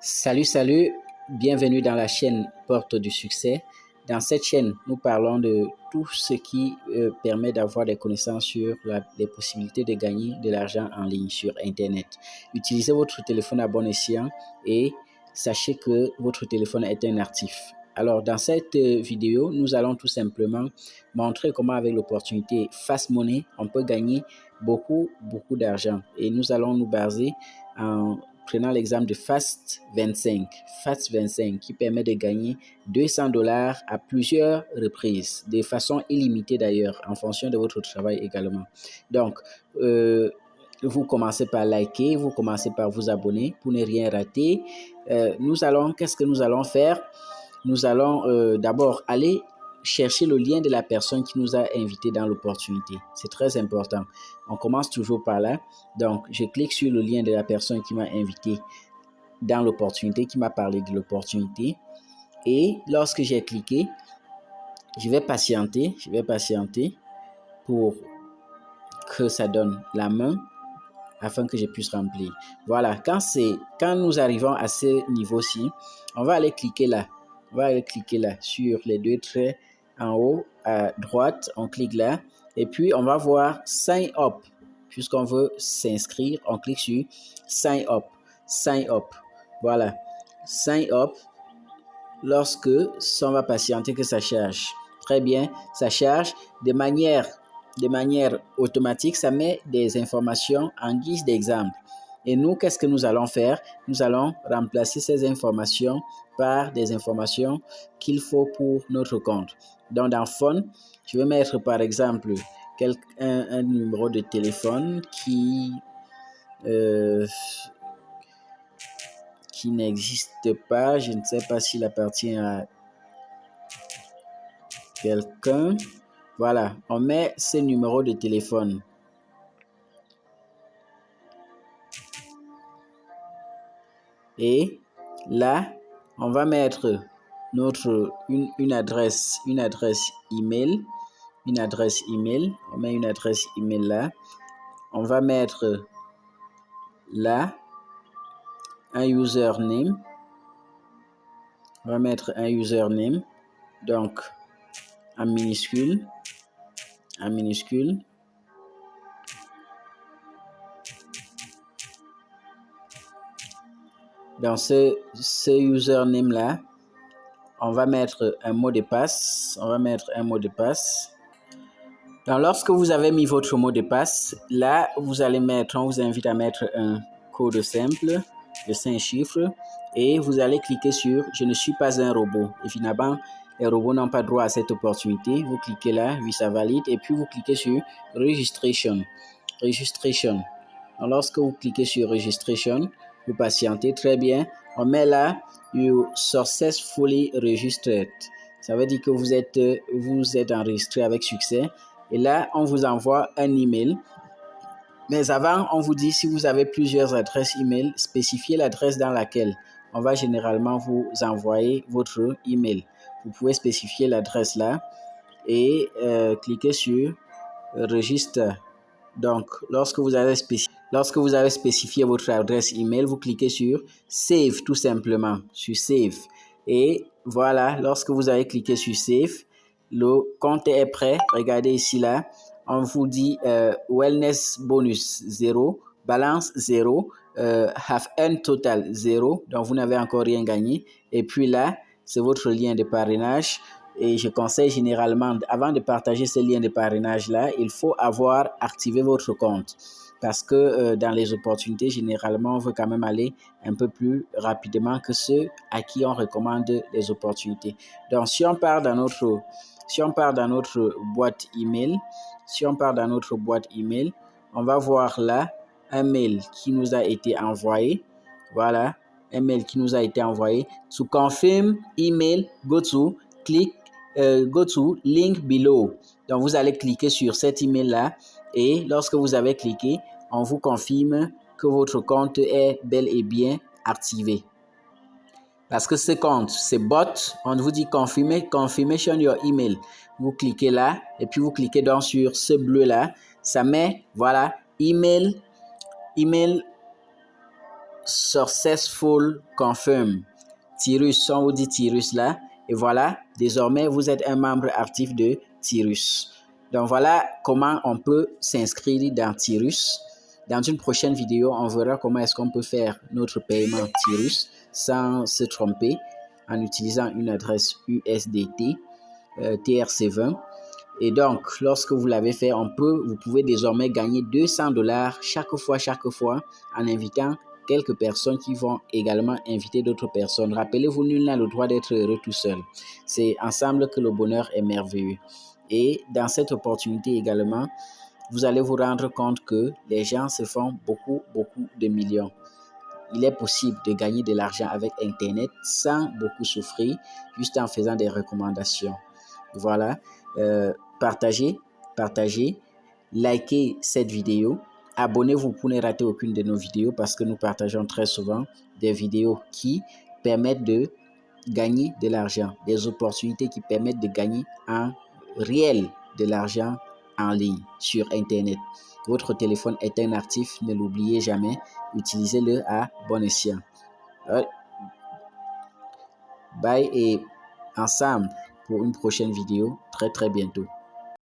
Salut, bienvenue dans la chaîne Porte du Succès. Dans cette chaîne, nous parlons de tout ce qui permet d'avoir des connaissances sur les possibilités de gagner de l'argent en ligne sur Internet. Utilisez votre téléphone à bon escient et sachez que votre téléphone est un actif. Alors, dans cette vidéo, nous allons tout simplement montrer comment avec l'opportunité Fast Money, on peut gagner beaucoup d'argent. Et nous allons nous baser en prenant l'exemple de Fast25 qui permet de gagner $200 à plusieurs reprises, de façon illimitée d'ailleurs, en fonction de votre travail également. Donc, vous commencez par liker, vous commencez par vous abonner pour ne rien rater. Qu'est-ce que nous allons faire? Nous allons d'abord aller chercher le lien de la personne qui nous a invités dans l'opportunité. C'est très important. On commence toujours par là. Donc, je clique sur le lien de la personne qui m'a invité dans l'opportunité, qui m'a parlé de l'opportunité. Et lorsque j'ai cliqué, je vais patienter pour que ça donne la main afin que je puisse remplir. Voilà, quand nous arrivons à ce niveau-ci, on va aller cliquer là. Sur les deux traits en haut à droite, on clique là et puis on va voir Sign Up. Puisqu'on veut s'inscrire, on clique sur Sign Up. Voilà, Sign Up. Lorsque on va patienter que ça charge. Très bien, ça charge de manière automatique, ça met des informations en guise d'exemple. Et nous, qu'est-ce que nous allons faire? Nous allons remplacer ces informations par des informations qu'il faut pour notre compte. Donc, dans Phone, je vais mettre par exemple un numéro de téléphone qui n'existe pas. Je ne sais pas s'il appartient à quelqu'un. Voilà, on met ce numéro de téléphone. Et là, on va mettre une adresse email. On met une adresse email là. On va mettre là un username. Donc en minuscule. Dans ce username là, on va mettre un mot de passe. Donc, lorsque vous avez mis votre mot de passe, là, on vous invite à mettre un code simple de 5 chiffres et vous allez cliquer sur « Je ne suis pas un robot ». Évidemment, les robots n'ont pas droit à cette opportunité. Vous cliquez là, oui, ça valide, et puis vous cliquez sur « Registration ». Donc, lorsque vous cliquez sur « Registration », vous patientez très bien. On met là « You successfully registered ». Ça veut dire que vous êtes enregistré avec succès. Et là, on vous envoie un email. Mais avant, on vous dit si vous avez plusieurs adresses email, spécifiez l'adresse dans laquelle on va généralement vous envoyer votre email. Vous pouvez spécifier l'adresse là et cliquer sur Register. Donc, lorsque vous avez spécifié votre adresse email, vous cliquez sur Save tout simplement, sur Save. Et voilà, lorsque vous avez cliqué sur Save, le compte est prêt. Regardez ici là, on vous dit Wellness Bonus 0, Balance 0, Have Earned Total 0, donc vous n'avez encore rien gagné. Et puis là, c'est votre lien de parrainage. Et je conseille généralement, avant de partager ce lien de parrainage-là, il faut avoir activé votre compte. Parce que dans les opportunités, généralement, on veut quand même aller un peu plus rapidement que ceux à qui on recommande les opportunités. Donc, si on part dans notre boîte email, on va voir là un mail qui nous a été envoyé. Voilà, un mail qui nous a été envoyé. To confirm email, go to link below. Donc, vous allez cliquer sur cet email-là et lorsque vous avez cliqué, on vous confirme que votre compte est bel et bien activé. Parce que ce compte, c'est bot, on vous dit confirmation your email. Vous cliquez là et puis vous cliquez donc sur ce bleu-là. Ça met, voilà, email Successful Confirm. Tirus, on vous dit Tirus là. Et voilà, désormais, vous êtes un membre actif de Tirus. Donc voilà comment on peut s'inscrire dans Tirus. Dans une prochaine vidéo, on verra comment est-ce qu'on peut faire notre paiement Tirus sans se tromper en utilisant une adresse USDT TRC20. Et donc, lorsque vous l'avez fait, vous pouvez désormais gagner $200 chaque fois en invitant quelques personnes qui vont également inviter d'autres personnes. Rappelez-vous, nul n'a le droit d'être heureux tout seul. C'est ensemble que le bonheur est merveilleux. Et dans cette opportunité également, vous allez vous rendre compte que les gens se font beaucoup de millions. Il est possible de gagner de l'argent avec Internet sans beaucoup souffrir, juste en faisant des recommandations. Voilà. Partagez, likez cette vidéo. Abonnez-vous pour ne rater aucune de nos vidéos parce que nous partageons très souvent des vidéos qui permettent de gagner de l'argent, des opportunités qui permettent de gagner en réel de l'argent en ligne sur Internet. Votre téléphone est un actif, ne l'oubliez jamais, utilisez-le à bon escient. Bye et ensemble pour une prochaine vidéo très bientôt.